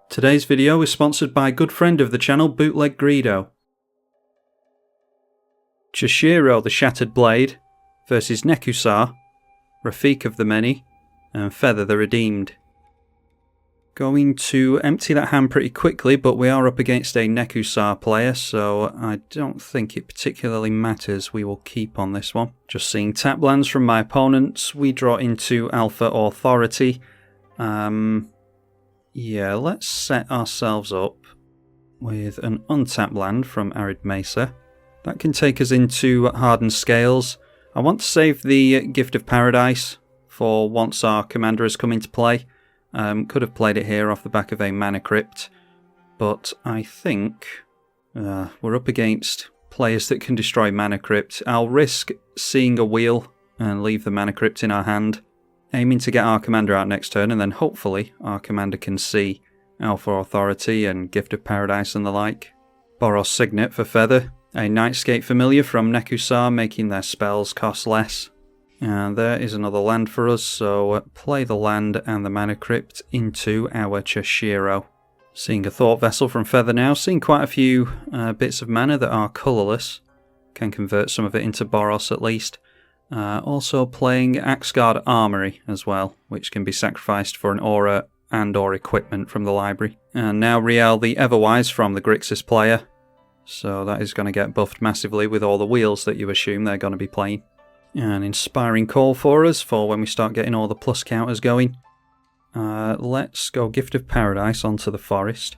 Today's video is sponsored by a good friend of the channel, Bootleg Greedo. Chishiro the Shattered Blade versus Nekusar, Rafiq of the Many, and Feather the Redeemed. Going to empty that hand pretty quickly, but we are up against a Nekusar player, so I don't think it particularly matters. We will keep on this one. Just seeing tap lands from my opponents, we draw into Alpha Authority. Yeah, let's set ourselves up with an untapped land from Arid Mesa. That can take us into Hardened Scales. I want to save the Gift of Paradise for once our commander has come into play. Could have played it here off the back of a Mana Crypt, but I think we're up against players that can destroy Mana Crypt. I'll risk seeing a wheel and leave the Mana Crypt in our hand, aiming to get our commander out next turn, and then hopefully our commander can see Alpha Authority and Gift of Paradise and the like. Boros Signet for Feather, a Nightscape Familiar from Nekusar, making their spells cost less. And there is another land for us, so play the land and the Mana Crypt into our Chishiro. Seeing a Thought Vessel from Feather now, seeing quite a few bits of mana that are colourless. Can convert some of it into Boros at least. Also playing Axguard Armory as well, which can be sacrificed for an aura and or equipment from the library. And now Riel the Everwise from the Grixis player. So that is going to get buffed massively with all the wheels that you assume they're going to be playing. An Inspiring Call for us for when we start getting all the plus counters going. Let's go Gift of Paradise onto the Forest.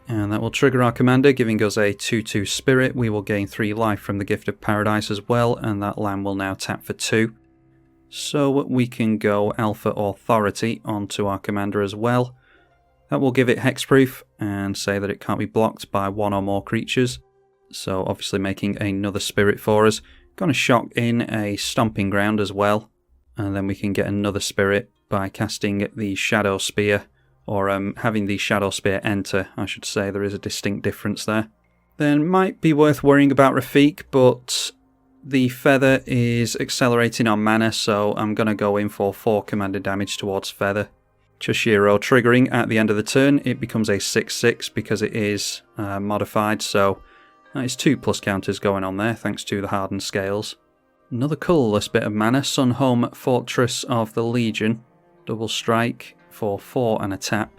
And that will trigger our commander, giving us a 2/2 Spirit. We will gain 3 life from the Gift of Paradise as well, and that land will now tap for 2. So we can go Alpha Authority onto our commander as well. That will give it hexproof and say that it can't be blocked by one or more creatures. So obviously making another Spirit for us. Going to shock in a Stomping Ground as well, and then we can get another Spirit by casting the Shadow Spear, or having the Shadow Spear enter, I should say. There is a distinct difference there. Then might be worth worrying about Rafiq, but the Feather is accelerating on mana, so I'm going to go in for 4 commander damage towards Feather. Chishiro triggering at the end of the turn, it becomes a 6/6 because it is modified, so that is 2 plus counters going on there, thanks to the Hardened Scales. Another colourless bit of mana, Sunhome Fortress of the Legion. Double strike for 4 and a tap.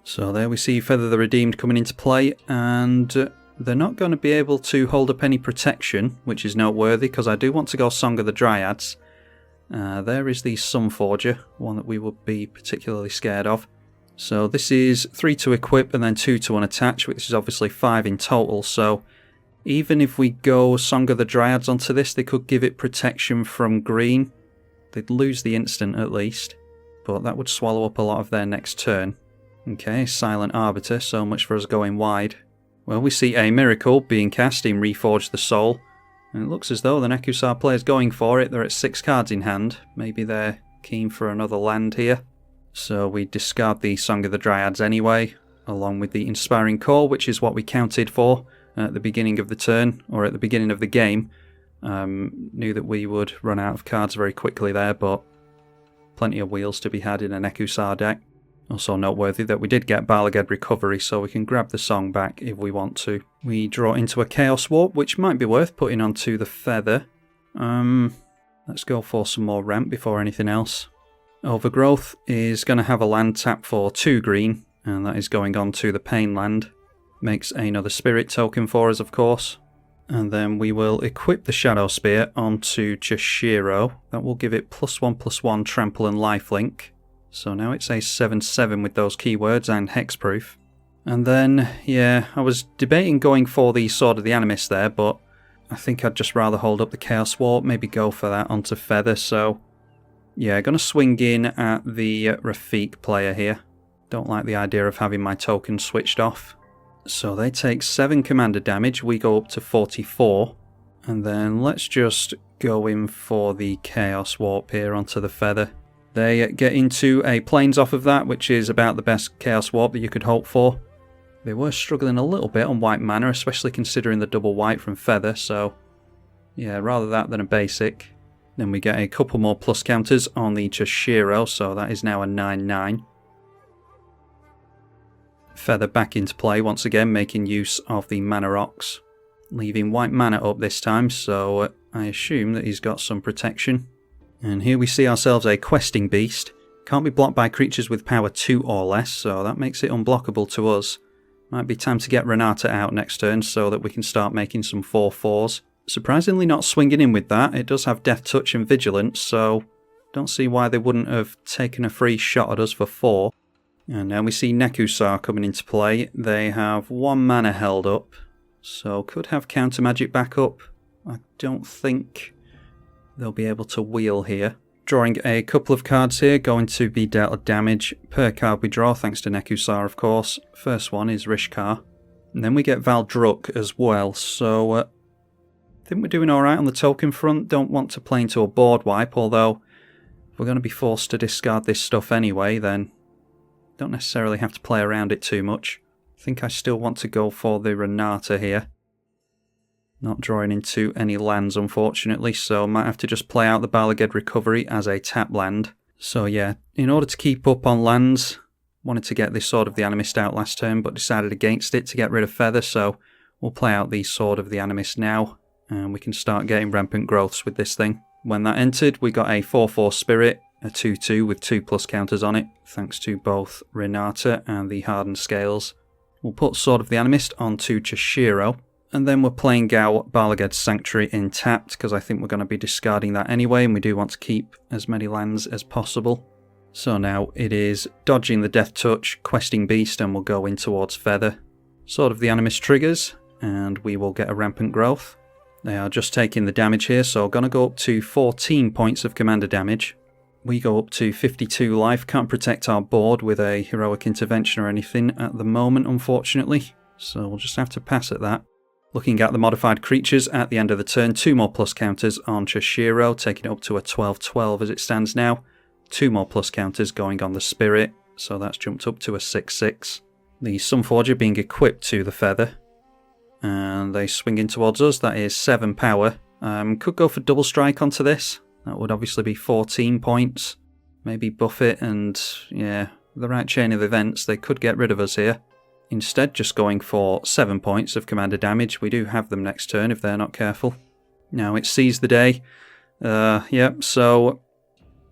So there we see Feather the Redeemed coming into play, and they're not going to be able to hold up any protection, which is noteworthy because I do want to go Song of the Dryads. There is the Sunforger, one that we would be particularly scared of. So this is 3 to equip and then 2 to unattach, which is obviously 5 in total, so even if we go Song of the Dryads onto this, they could give it protection from green. They'd lose the instant at least, but that would swallow up a lot of their next turn. Okay, Silent Arbiter, so much for us going wide. Well, we see a Miracle being cast in Reforge the Soul, and it looks as though the Nekusar player's going for it. They're at 6 cards in hand. Maybe they're keen for another land here. So we discard the Song of the Dryads anyway, along with the Inspiring Call, which is what we counted for at the beginning of the turn, or at the beginning of the game. Knew that we would run out of cards very quickly there, but plenty of wheels to be had in a Nekusar deck. Also noteworthy that we did get Balagad Recovery, so we can grab the song back if we want to. We draw into a Chaos Warp, which might be worth putting onto the Feather. Let's go for some more ramp before anything else. Overgrowth is going to have a land tap for 2 green, and that is going on to the Pain land. Makes another Spirit token for us, of course. And then we will equip the Shadow Spear onto Chishiro. That will give it +1/+1 Trample and Lifelink. So now it's a 7/7 with those keywords and hexproof. And then, yeah, I was debating going for the Sword of the Animist there, but I think I'd just rather hold up the Chaos Warp, maybe go for that onto Feather. So yeah, going to swing in at the Rafiq player here. Don't like the idea of having my token switched off. So they take 7 commander damage, we go up to 44. And then let's just go in for the Chaos Warp here onto the Feather. They get into a Plains off of that, which is about the best Chaos Warp that you could hope for. They were struggling a little bit on white mana, especially considering the double white from Feather, so yeah, rather that than a basic. Then we get a couple more plus counters on the Chishiro, so that is now a 9/9. Feather back into play once again, making use of the mana rocks. Leaving white mana up this time, so I assume that he's got some protection. And here we see ourselves a questing beast. Can't be blocked by creatures with power 2 or less, so that makes it unblockable to us. Might be time to get Renata out next turn so that we can start making some 4/4s. Surprisingly not swinging in with that. It does have Death Touch and Vigilance, so don't see why they wouldn't have taken a free shot at us for 4. And now we see Nekusar coming into play. They have 1 mana held up, so could have counter magic back up. I don't think they'll be able to wheel here. Drawing a couple of cards here, going to be dealt a damage per card we draw, thanks to Nekusar, of course. First one is Rishkar. And then we get Valdruk as well, so I think we're doing alright on the token front. Don't want to play into a board wipe, although if we're going to be forced to discard this stuff anyway, then don't necessarily have to play around it too much. I think I still want to go for the Renata here. Not drawing into any lands, unfortunately, so might have to just play out the Balaged Recovery as a tap land. So yeah, in order to keep up on lands, wanted to get this Sword of the Animist out last turn, but decided against it to get rid of Feather, so we'll play out the Sword of the Animist now, and we can start getting rampant growths with this thing. When that entered, we got a 4/4 Spirit, a 2/2 with 2+ counters on it, thanks to both Renata and the Hardened Scales. We'll put Sword of the Animist onto Chishiro. And then we're playing Gao Balaged Sanctuary in tapped, because I think we're going to be discarding that anyway, and we do want to keep as many lands as possible. So now it is dodging the Death Touch, questing Beast, and we'll go in towards Feather. Sword of the Animist triggers, and we will get a rampant growth. They are just taking the damage here, so going to go up to 14 points of commander damage. We go up to 52 life, can't protect our board with a heroic intervention or anything at the moment, unfortunately, so we'll just have to pass at that. Looking at the modified creatures at the end of the turn, 2 more plus counters on Chishiro, taking it up to a 12/12 as it stands now. 2 more plus counters going on the Spirit, so that's jumped up to a 6/6. The Sunforger being equipped to the Feather. And they swing in towards us, that is 7 power. Could go for double strike onto this. That would obviously be 14 points. Maybe buff it and, yeah, the right chain of events, they could get rid of us here. Instead, just going for 7 points of commander damage. We do have them next turn if they're not careful. Now it sees the day. Yep, so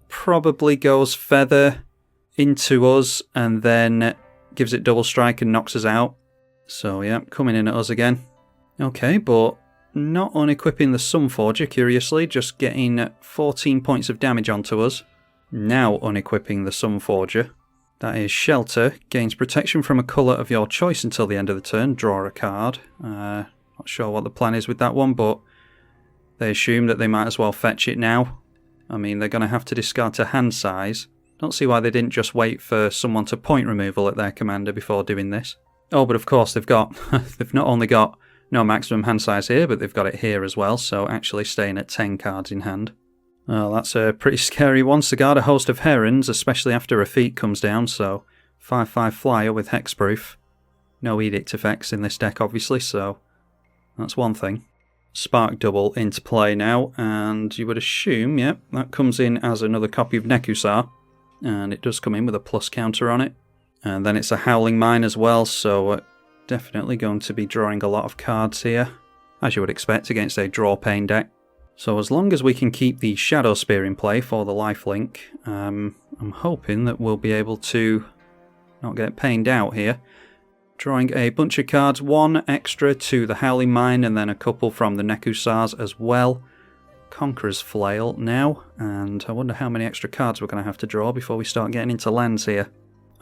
probably goes Feather into us and then gives it double strike and knocks us out. So yeah, coming in at us again. Okay, but not unequipping the Sunforger, curiously, just getting 14 points of damage onto us. Now unequipping the Sunforger. That is Shelter, gains protection from a colour of your choice until the end of the turn, draw a card. Not sure what the plan is with that one, but they assume that they might as well fetch it now. I mean, they're going to have to discard to hand size. Don't see why they didn't just wait for someone to point removal at their commander before doing this. Oh, but of course they've got, they've not only got no maximum hand size here, but they've got it here as well, so actually staying at 10 cards in hand. Oh, that's a pretty scary one. To guard a host of herons, especially after Rafiq comes down, so 5/5 flyer with hexproof. No edict effects in this deck, obviously, so that's one thing. Spark Double into play now, and you would assume, yep, that comes in as another copy of Nekusar, and it does come in with a plus counter on it. And then it's a Howling Mine as well, so definitely going to be drawing a lot of cards here, as you would expect against a draw pain deck. So as long as we can keep the Shadow Spear in play for the lifelink, I'm hoping that we'll be able to not get pained out here. Drawing a bunch of cards, 1 extra to the Howling Mine and then a couple from the Nekusars as well. Conqueror's Flail now, and I wonder how many extra cards we're going to have to draw before we start getting into lands here.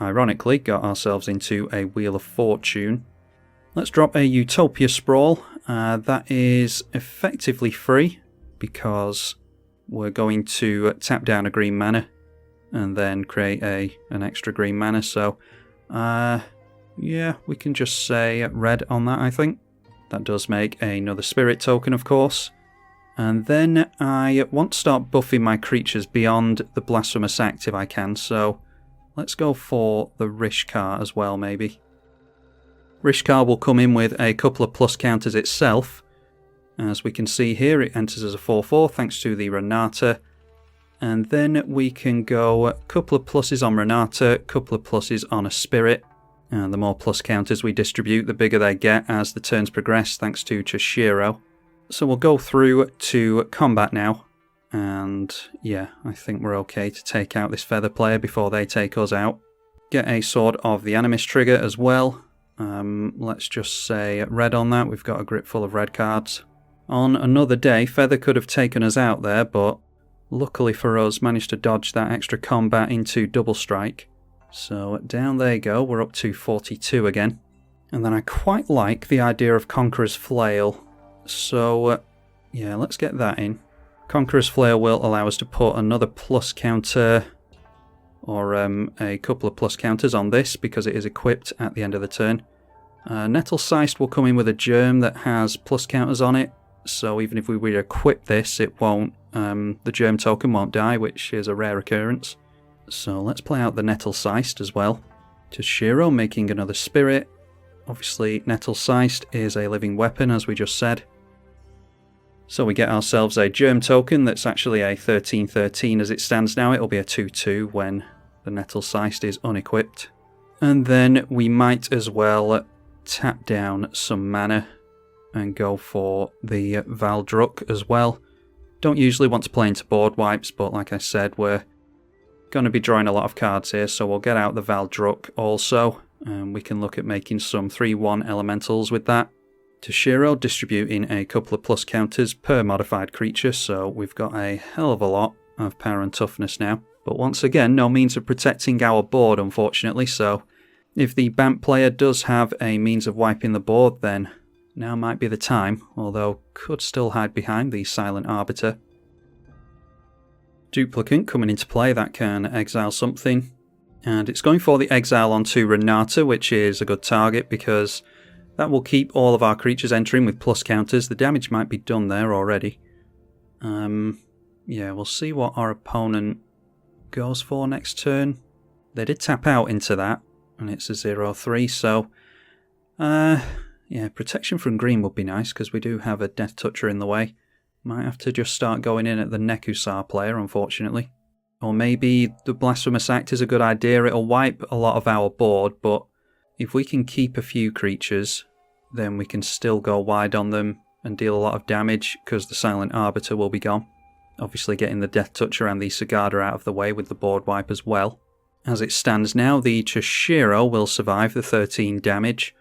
Ironically, got ourselves into a Wheel of Fortune. Let's drop a Utopia Sprawl. That is effectively free, because we're going to tap down a green mana and then create an extra green mana, so yeah, we can just say red on that, I think. That does make another spirit token, of course. And then I want to start buffing my creatures beyond the Blasphemous Act if I can, so let's go for the Rishkar as well, maybe. Rishkar will come in with a couple of plus counters itself. As we can see here, it enters as a 4/4 thanks to the Renata. And then we can go a couple of pluses on Renata, a couple of pluses on a Spirit. And the more plus counters we distribute, the bigger they get as the turns progress, thanks to Chishiro. So we'll go through to combat now. And yeah, I think we're okay to take out this feather player before they take us out. Get a Sword of the Animist trigger as well. Let's just say red on that. We've got a grip full of red cards. On another day, feather could have taken us out there, but luckily for us, managed to dodge that extra combat into double strike. So down they go, we're up to 42 again. And then I quite like the idea of Conqueror's Flail. So yeah, let's get that in. Conqueror's Flail will allow us to put another plus counter, or a couple of plus counters on this because it is equipped at the end of the turn. Nettle Seist will come in with a germ that has plus counters on it, so even if we re-equip this, it won't. The germ token won't die, which is a rare occurrence. So let's play out the Nettle Seist as well. Chishiro making another spirit. Obviously, Nettle Seist is a living weapon, as we just said. So we get ourselves a germ token that's actually a 13/13 as it stands now. It'll be a 2/2 when the Nettle Seist is unequipped. And then we might as well tap down some mana and go for the Valdruk as well. Don't usually want to play into board wipes, but like I said, we're going to be drawing a lot of cards here, so we'll get out the Valdruk also. And we can look at making some 3/1 elementals with that. Chishiro distributing a couple of plus counters per modified creature, so we've got a hell of a lot of power and toughness now. But once again, no means of protecting our board, unfortunately, so if the BAMP player does have a means of wiping the board, then now might be the time, although could still hide behind the Silent Arbiter. Duplicant coming into play, that can exile something. And it's going for the exile onto Renata, which is a good target because that will keep all of our creatures entering with plus counters. The damage might be done there already. Yeah, we'll see what our opponent goes for next turn. They did tap out into that, and it's a 0/3, so yeah, protection from green would be nice because we do have a Death Toucher in the way. Might have to just start going in at the Nekusar player, unfortunately. Or maybe the Blasphemous Act is a good idea. It'll wipe a lot of our board, but if we can keep a few creatures, then we can still go wide on them and deal a lot of damage because the Silent Arbiter will be gone. Obviously getting the Death Toucher and the Sagada out of the way with the board wipe as well. As it stands now, the Chishiro will survive the 13 damage.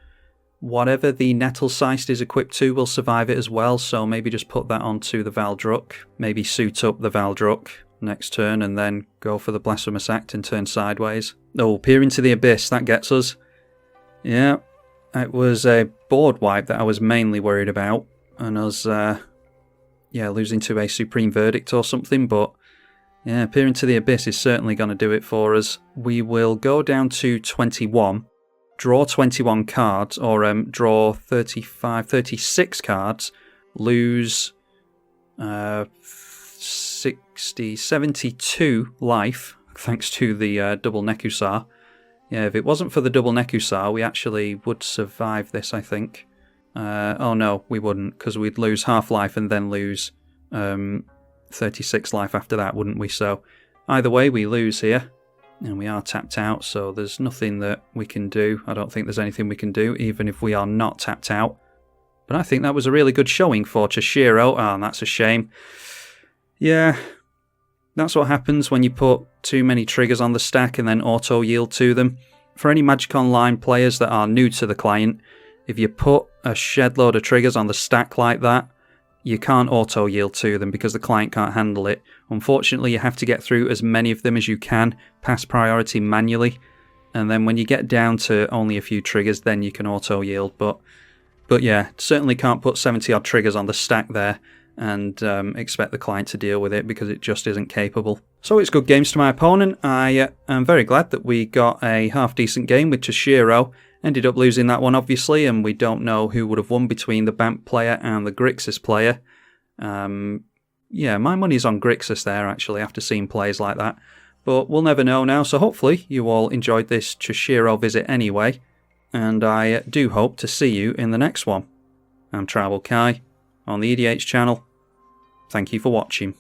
Whatever the Nettle Seist is equipped to will survive it as well, so maybe just put that onto the Valdruk. Maybe suit up the Valdruk next turn and then go for the Blasphemous Act and turn sideways. Oh, Peer into the Abyss, that gets us. Yeah, it was a board wipe that I was mainly worried about, and us losing to a Supreme Verdict or something, but yeah, Peer into the Abyss is certainly going to do it for us. We will go down to 21, draw 21 cards, or draw 36 cards, lose 72 life, thanks to the double Nekusar. Yeah, if it wasn't for the double Nekusar, we actually would survive this, I think. Oh no, we wouldn't, because we'd lose half life and then lose 36 life after that, wouldn't we? So either way, we lose here, and we are tapped out, so there's nothing that we can do. I don't think there's anything we can do, even if we are not tapped out. But I think that was a really good showing for Chishiro. Oh, and that's a shame. Yeah, that's what happens when you put too many triggers on the stack and then auto-yield to them. For any Magic Online players that are new to the client, if you put a shed load of triggers on the stack like that, you can't auto-yield to them because the client can't handle it. Unfortunately, you have to get through as many of them as you can, pass priority manually, and then when you get down to only a few triggers, then you can auto-yield. But yeah, certainly can't put 70-odd triggers on the stack there and expect the client to deal with it because it just isn't capable. So it's good games to my opponent. I am very glad that we got a half-decent game with Chishiro. Ended up losing that one, obviously, and we don't know who would have won between the BAMP player and the Grixis player. Yeah, my money's on Grixis there, actually, after seeing plays like that. But we'll never know now, so hopefully you all enjoyed this Chishiro visit anyway. And I do hope to see you in the next one. I'm tribalkai on the EDH channel. Thank you for watching.